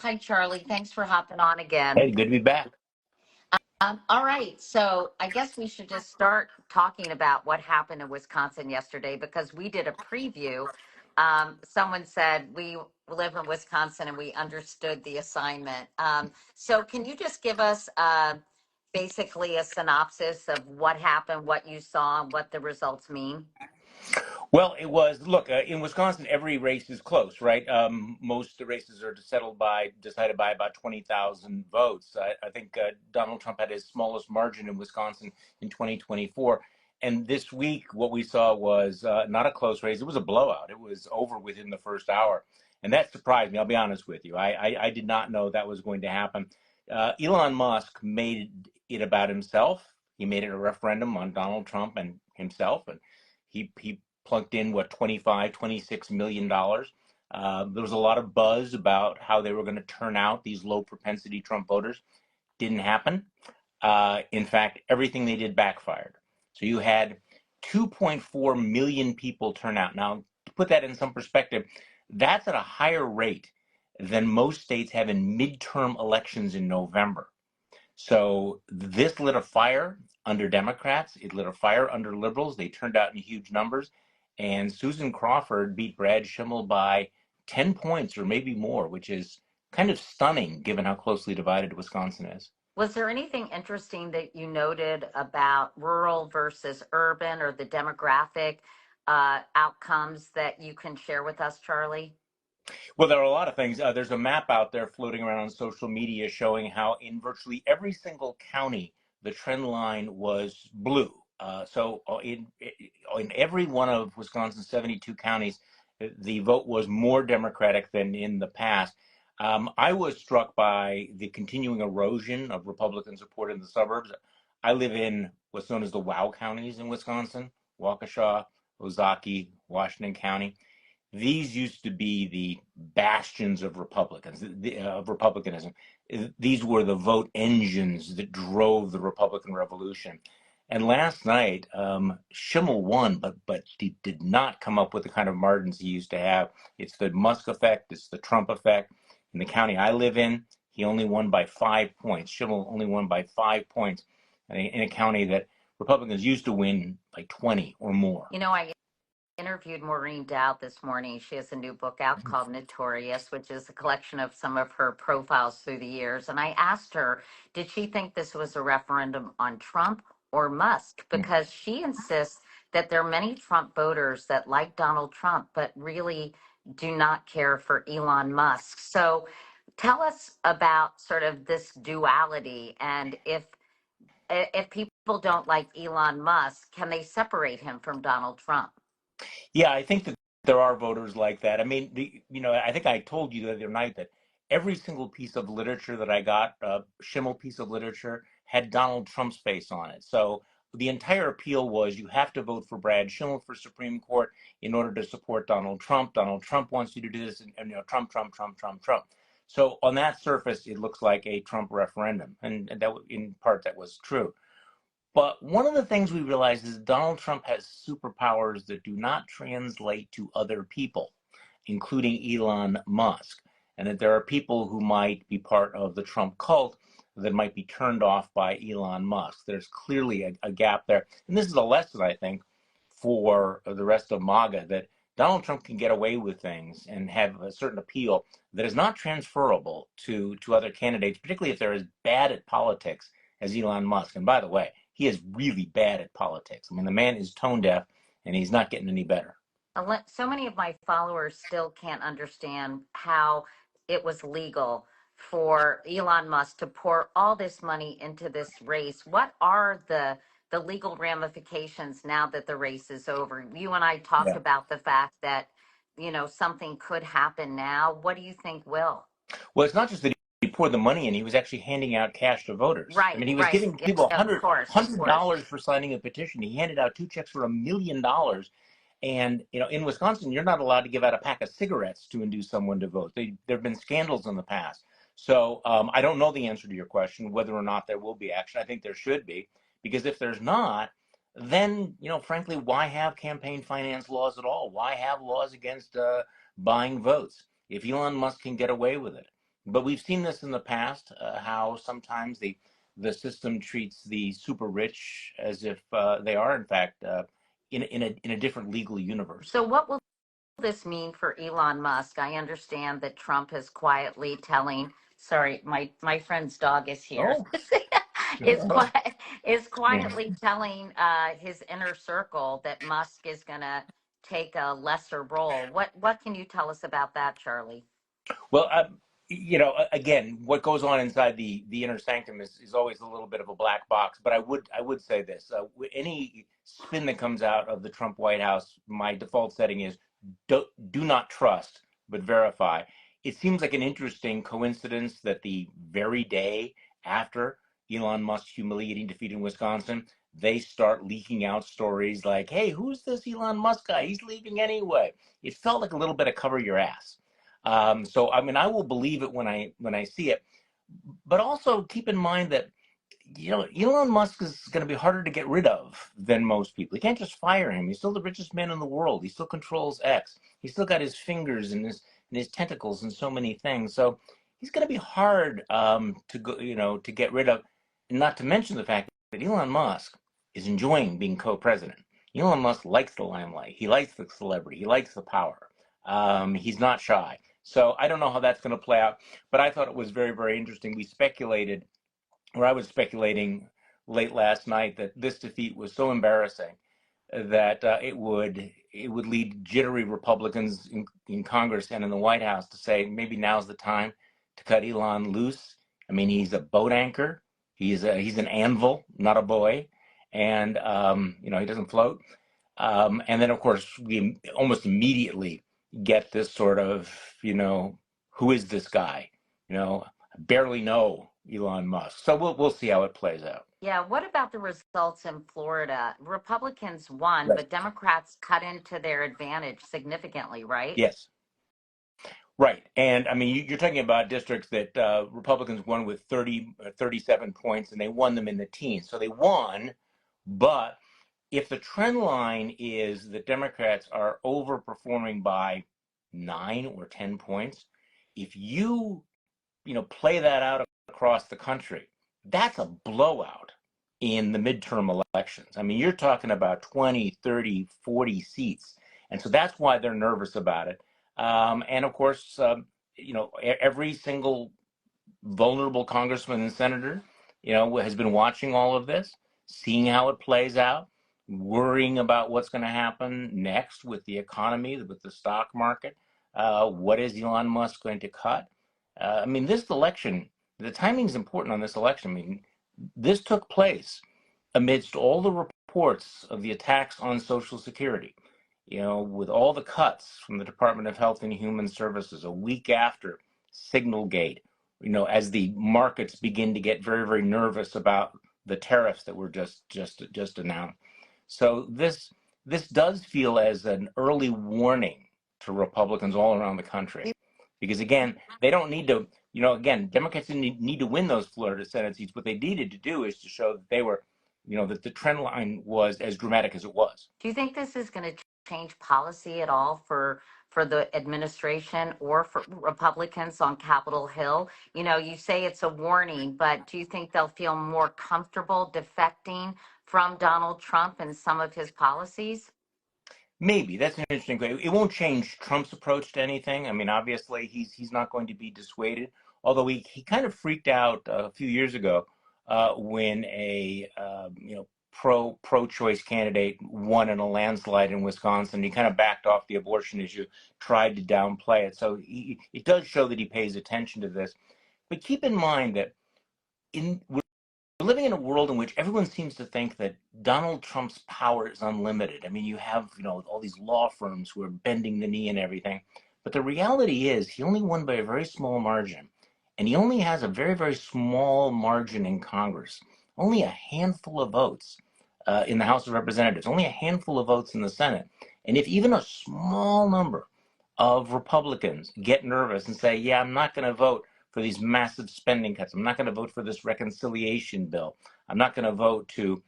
Hi, Charlie. Thanks for hopping on again. Hey, good to be back. All right. So I guess we should just start talking about what happened in Wisconsin yesterday because we did a preview. Someone said we live in Wisconsin and we understood the assignment. So can you just give us basically a synopsis of what happened, what you saw, and what the results mean? Well, it was, look, in Wisconsin, every race is close, right? Most of the races are decided by about 20,000 votes. I think Donald Trump had his smallest margin in Wisconsin in 2024. And this week, what we saw was not a close race. It was a blowout. It was over within the first hour. And that surprised me. I'll be honest with you. I did not know that was going to happen. Elon Musk made it about himself. He made it a referendum on Donald Trump and himself. And he plunked in what, 25, 26 million dollars. There was a lot of buzz about how they were going to turn out these low propensity Trump voters. Didn't happen. In fact, everything they did backfired. So you had 2.4 million people turn out. Now, to put that in some perspective, that's at a higher rate than most states have in midterm elections in November. So this lit a fire under Democrats. It lit a fire under liberals. They turned out in huge numbers. And Susan Crawford beat Brad Schimmel by 10 points or maybe more, which is kind of stunning given how closely divided Wisconsin is. Was there anything interesting that you noted about rural versus urban or the demographic outcomes that you can share with us, Charlie? Well, there are a lot of things. There's a map out there floating around on social media showing how in virtually every single county, the trend line was blue. In every one of Wisconsin's 72 counties, the vote was more Democratic than in the past. I was struck by the continuing erosion of Republican support in the suburbs. I live in what's known as the WOW counties in Wisconsin: Waukesha, Ozaukee, Washington County. These used to be the bastions of republicanism. These were the vote engines that drove the Republican Revolution. And last night, Schimmel won, but he did not come up with the kind of margins he used to have. It's the Musk effect. It's the Trump effect. In the county I live in, he only won by 5 points. Schimmel only won by 5 points in a county that Republicans used to win by 20 or more. You know, I interviewed Maureen Dowd this morning. She has a new book out called Notorious, which is a collection of some of her profiles through the years. And I asked her, did she think this was a referendum on Trump or Musk? Because she insists that there are many Trump voters that like Donald Trump, but really do not care for Elon Musk. So tell us about sort of this duality, and if people don't like Elon Musk, can they separate him from Donald Trump? Yeah, I think that there are voters like that. I mean, I think I told you the other night that every single piece of literature that I got, Schimmel piece of literature, had Donald Trump's face on it. So the entire appeal was you have to vote for Brad Schimmel for Supreme Court in order to support Donald Trump. Donald Trump wants you to do this, and Trump, Trump, Trump, Trump, Trump. So on that surface, it looks like a Trump referendum, and that in part that was true. But one of the things we realize is Donald Trump has superpowers that do not translate to other people, including Elon Musk, and that there are people who might be part of the Trump cult that might be turned off by Elon Musk. There's clearly a gap there. And this is a lesson, I think, for the rest of MAGA, that Donald Trump can get away with things and have a certain appeal that is not transferable to other candidates, particularly if they're as bad at politics as Elon Musk. And by the way, he is really bad at politics. I mean, the man is tone deaf and he's not getting any better. So many of my followers still can't understand how it was legal for Elon Musk to pour all this money into this race. What are the legal ramifications now that the race is over? You and I talked Yeah. about the fact that, something could happen now. What do you think will? Well, it's not just that he poured the money in; he was actually handing out cash to voters. I Right, mean, he was right. giving Yeah, people of course, of course. $100 for signing a petition. He handed out 2 checks for $1 million. And in Wisconsin, you're not allowed to give out a pack of cigarettes to induce someone to vote. There have been scandals in the past. So I don't know the answer to your question, whether or not there will be action. I think there should be, because if there's not, then frankly, why have campaign finance laws at all? Why have laws against buying votes if Elon Musk can get away with it? But we've seen this in the past, how sometimes the system treats the super rich as if they are, in fact, in a different legal universe. So, what will this mean for Elon Musk? I understand that Trump is quietly telling. Sorry, my friend's dog is here. Oh, is oh. qui- is Yeah. quietly telling his inner circle that Musk is going to take a lesser role. What can you tell us about that, Charlie? Well, again, what goes on inside the inner sanctum is always a little bit of a black box. But I would say this: any spin that comes out of the Trump White House, my default setting is do not trust, but verify. It seems like an interesting coincidence that the very day after Elon Musk's humiliating defeat in Wisconsin, they start leaking out stories like, "Hey, who's this Elon Musk guy? He's leaving anyway." It felt like a little bit of cover your ass. So I mean, I will believe it when I see it. But also keep in mind that Elon Musk is going to be harder to get rid of than most people. You can't just fire him. He's still the richest man in the world. He still controls X. He's still got his fingers and his tentacles and so many things. So he's going to be hard to go, to get rid of. Not to mention the fact that Elon Musk is enjoying being co-president. Elon Musk likes the limelight. He likes the celebrity. He likes the power. He's not shy. So I don't know how that's going to play out, but I thought it was very, very interesting. We speculated, or I was speculating late last night, that this defeat was so embarrassing that it would lead jittery Republicans in Congress and in the White House to say maybe now's the time to cut Elon loose. I mean, he's a boat anchor. He's an anvil, not a buoy, and he doesn't float. And then, of course, we almost immediately get this sort of, who is this guy? I barely know Elon Musk. So we'll see how it plays out. Yeah, what about the results in Florida? Republicans won, Yes. but Democrats cut into their advantage significantly, right? Yes. Right. And I mean, you're talking about districts that Republicans won with 37 points, and they won them in the teens. So they won, but if the trend line is that Democrats are overperforming by 9 or 10 points, if play that out across the country, that's a blowout in the midterm elections. I mean, you're talking about 20, 30, 40 seats. And so that's why they're nervous about it. And of course, every single vulnerable congressman and senator, has been watching all of this, seeing how it plays out, worrying about what's going to happen next with the economy, with the stock market. What is Elon Musk going to cut? I mean, this election, the timing is important on this election. I mean, this took place amidst all the reports of the attacks on Social Security, with all the cuts from the Department of Health and Human Services a week after Signalgate, as the markets begin to get very, very nervous about the tariffs that were just announced. So this does feel as an early warning to Republicans all around the country, because again, they don't need to. Again, Democrats didn't need to win those Florida Senate seats. What they needed to do is to show that they were, that the trend line was as dramatic as it was. Do you think this is going to change policy at all for the administration or for Republicans on Capitol Hill? You say it's a warning, but do you think they'll feel more comfortable defecting from Donald Trump and some of his policies? Maybe that's an interesting question. It won't change Trump's approach to anything. I mean, obviously, he's not going to be dissuaded. Although he kind of freaked out a few years ago when a pro-choice candidate won in a landslide in Wisconsin. He kind of backed off the abortion issue, tried to downplay it. So it does show that he pays attention to this. But keep in mind that we're living in a world in which everyone seems to think that Donald Trump's power is unlimited. I mean, you have, all these law firms who are bending the knee and everything. But the reality is he only won by a very small margin. And he only has a very, very small margin in Congress. Only a handful of votes in the House of Representatives. Only a handful of votes in the Senate. And if even a small number of Republicans get nervous and say, yeah, I'm not going to vote for these massive spending cuts. I'm not going to vote for this reconciliation bill. I'm not going to vote to,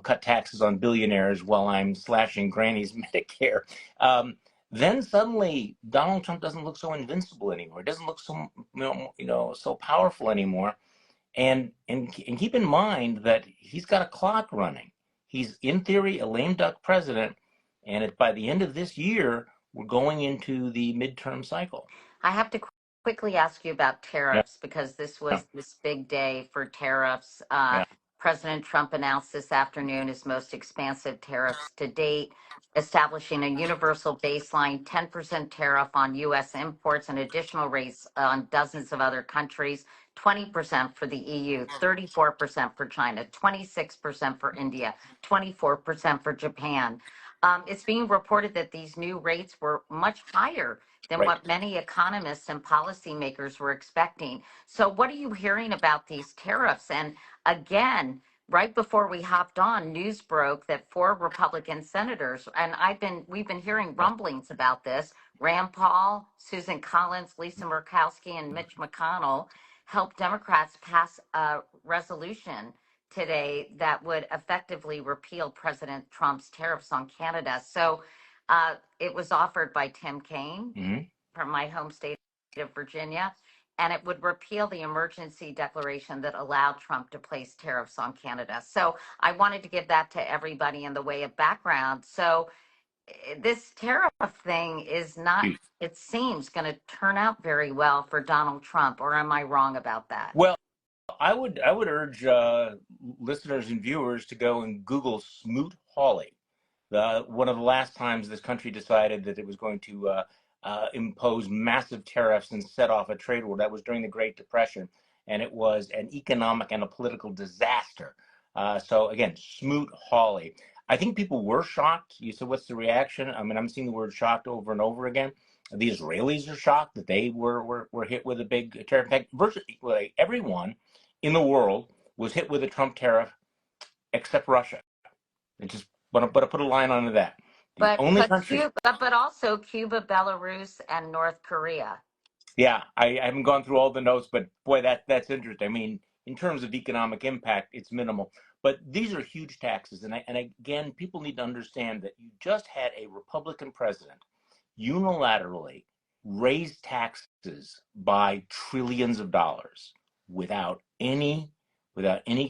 cut taxes on billionaires while I'm slashing Granny's Medicare. then suddenly Donald Trump doesn't look so invincible anymore. It doesn't look so so powerful anymore. And keep in mind that he's got a clock running. He's in theory a lame duck president, and by the end of this year, we're going into the midterm cycle. I have to quickly ask you about Yeah, tariffs because this yeah, was this big day for tariffs. yeah. President Trump announced this afternoon his most expansive tariffs to date, establishing a universal baseline 10% tariff on U.S. imports and additional rates on dozens of other countries, 20% for the EU, 34% for China, 26% for India, 24% for Japan. It's being reported that these new rates were much higher than Right. what many economists and policymakers were expecting. So, what are you hearing about these tariffs? And again, right before we hopped on, news broke that 4 Republican senators, and we've been hearing Yeah. rumblings about this. Rand Paul, Susan Collins, Lisa Murkowski, and Mitch McConnell helped Democrats pass a resolution today that would effectively repeal President Trump's tariffs on Canada. So it was offered by Tim Kaine Mm-hmm. from my home state of Virginia, and it would repeal the emergency declaration that allowed Trump to place tariffs on Canada. So I wanted to give that to everybody in the way of background. So this tariff thing is not, it seems, going to turn out very well for Donald Trump, or am I wrong about that? Well, I would urge listeners and viewers to go and Google Smoot-Hawley. One of the last times this country decided that it was going to impose massive tariffs and set off a trade war. That was during the Great Depression, and it was an economic and a political disaster. So again, Smoot-Hawley. I think people were shocked. You said, what's the reaction? I mean, I'm seeing the word shocked over and over again. The Israelis are shocked that they were hit with a big tariff. In fact, virtually everyone in the world was hit with a Trump tariff except Russia. It just but I put a line under that. The only country. But also Cuba, Belarus, and North Korea. Yeah, I haven't gone through all the notes, but boy, that's interesting. I mean, in terms of economic impact, it's minimal. But these are huge taxes, and again, people need to understand that you just had a Republican president unilaterally raise taxes by trillions of dollars without any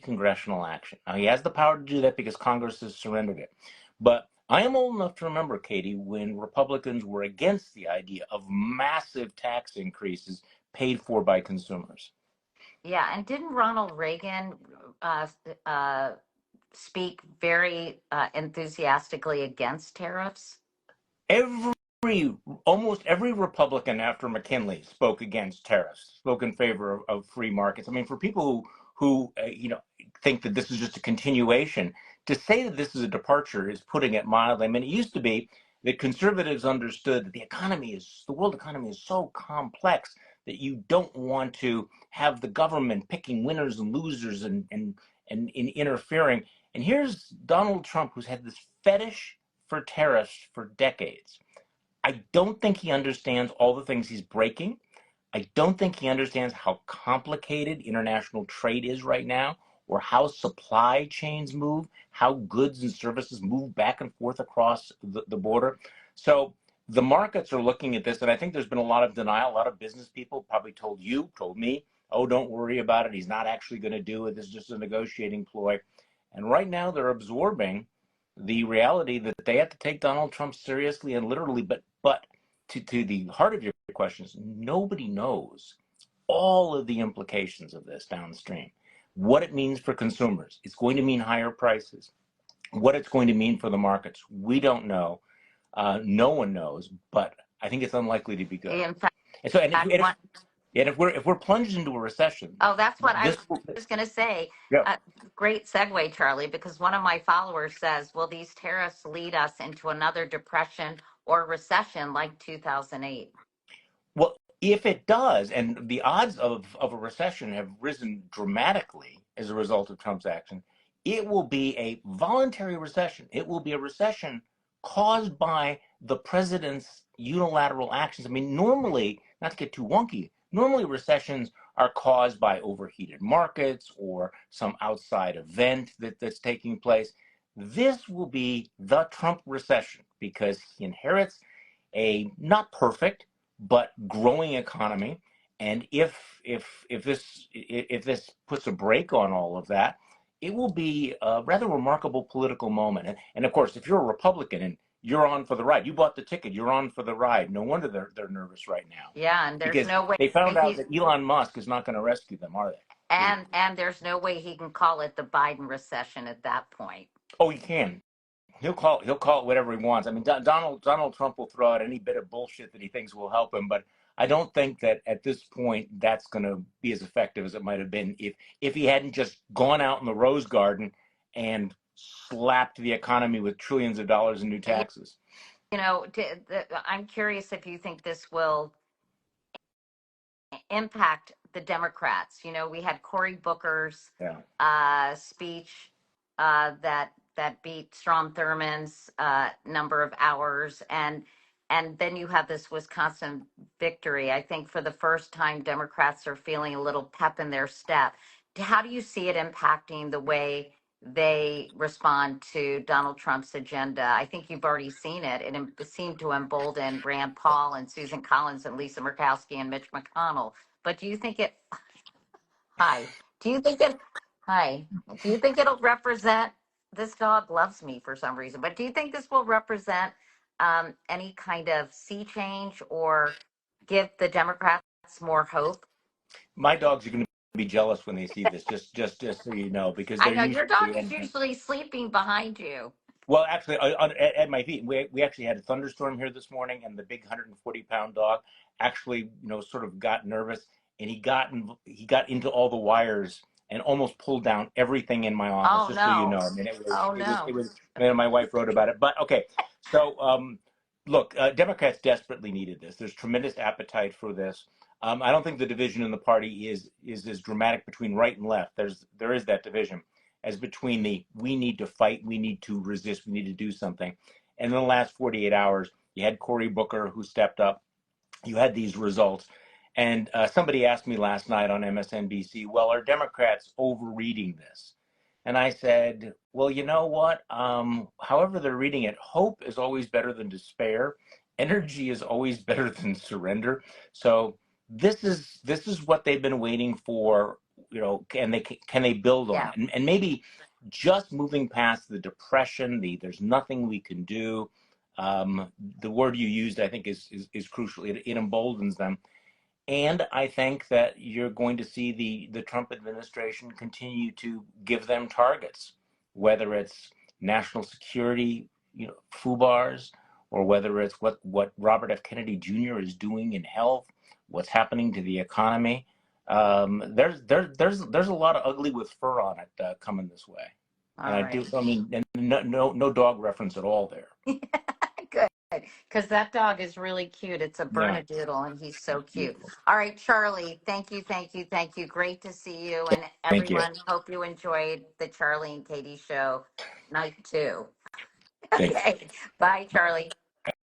congressional action. Now he has the power to do that because Congress has surrendered it. But I am old enough to remember, Katie, when Republicans were against the idea of massive tax increases paid for by consumers. Yeah, and didn't Ronald Reagan uh, uh, speak very enthusiastically against tariffs? Almost every Republican after McKinley spoke against tariffs, spoke in favor of free markets. I mean, for people who think that this is just a continuation, to say that this is a departure is putting it mildly. I mean, it used to be that conservatives understood that the world economy is so complex that you don't want to have the government picking winners and losers and interfering. And here's Donald Trump, who's had this fetish for tariffs for decades. I don't think he understands all the things he's breaking. I don't think he understands how complicated international trade is right now, or how supply chains move, how goods and services move back and forth across the border. So the markets are looking at this, and I think there's been a lot of denial. A lot of business people probably told me, oh, don't worry about it. He's not actually going to do it. This is just a negotiating ploy. And right now they're absorbing the reality that they have to take Donald Trump seriously and literally, but to the heart of your questions, nobody knows all of the implications of this downstream. What it means for consumers. It's going to mean higher prices. What it's going to mean for the markets, we don't know. No one knows, but I think it's unlikely to be good. In fact, And so, if we're plunged into a recession, that's what I this was going to say. yeah. Great segue, Charlie, because one of my followers says, will these tariffs lead us into another depression or recession like 2008? Well, if it does, and the odds of a recession have risen dramatically as a result of Trump's action, it will be a voluntary recession. It will be a recession caused by the president's unilateral actions. I mean, normally, not to get too wonky, normally recessions are caused by overheated markets or some outside event that's taking place. This will be the Trump recession because he inherits a not perfect but growing economy. And if this puts a brake on all of that, it will be a rather remarkable political moment. And of course, if you're a Republican and you're on for the ride, you bought the ticket, you're on for the ride. No wonder they're nervous right now, Yeah, and there's because no way they found out he that Elon Musk is not going to rescue them, are they? and there's no way he can call it the Biden recession at that point. Oh, he can. He'll call it whatever he wants. I mean, Donald Trump will throw out any bit of bullshit that he thinks will help him, but I don't think that at this point that's going to be as effective as it might have been if he hadn't just gone out in the rose garden and slapped the economy with trillions of dollars in new And taxes. I'm curious if you think this will impact the Democrats. We had Cory Booker's Yeah. speech that beat Strom Thurmond's number of hours, and then you have this Wisconsin victory. I think for the first time, Democrats are feeling a little pep in their step. How do you see it impacting the way they respond to Donald Trump's agenda? I think you've already seen it. It seemed to embolden Rand Paul and Susan Collins and Lisa Murkowski and Mitch McConnell. But do you think it? Hi. Do you think it? Hi. Do you think it'll represent? This dog loves me for some reason. But do you think this will represent any kind of sea change or give the Democrats more hope? My dogs are going to be jealous when they see this. Just so you know, because I they're know your used dog is to. usually sleeping behind you. Well, actually, at my feet, we actually had a thunderstorm here this morning, and the big 140-pound dog actually, sort of got nervous, and he got into all the wires and almost pulled down everything in my office. Oh Just so you know, no. I mean, it was Oh it was no. it was. And my wife wrote about it, but okay. So, look, Democrats desperately needed this. There's tremendous appetite for this. I don't think the division in the party is as dramatic between right and left. There is that division as between the we need to fight, we need to resist, we need to do something. And in the last 48 hours, you had Cory Booker who stepped up. You had these results. And somebody asked me last night on MSNBC, well, are Democrats overreading this? And I said, well, you know what? However they're reading it, hope is always better than despair. Energy is always better than surrender. So this is what they've been waiting for. Can they build on Yeah. it? And maybe just moving past the depression, there's nothing we can do. The word you used, I think, is crucial. It emboldens them. And I think that you're going to see the Trump administration continue to give them targets, whether it's national security, FUBARs, or whether it's what Robert F. Kennedy Jr. is doing in health, what's happening to the economy. There's a lot of ugly with fur on it coming this way. And All right. I mean, no dog reference at all there. Good. Because that dog is really cute. It's a Yeah, Bernedoodle, and he's so cute. beautiful. All right, Charlie, thank you, thank you, thank you. Great to see you. And Thank you. everyone, hope you enjoyed the Charlie and Katie show night two. Thanks. Okay. Bye, Charlie.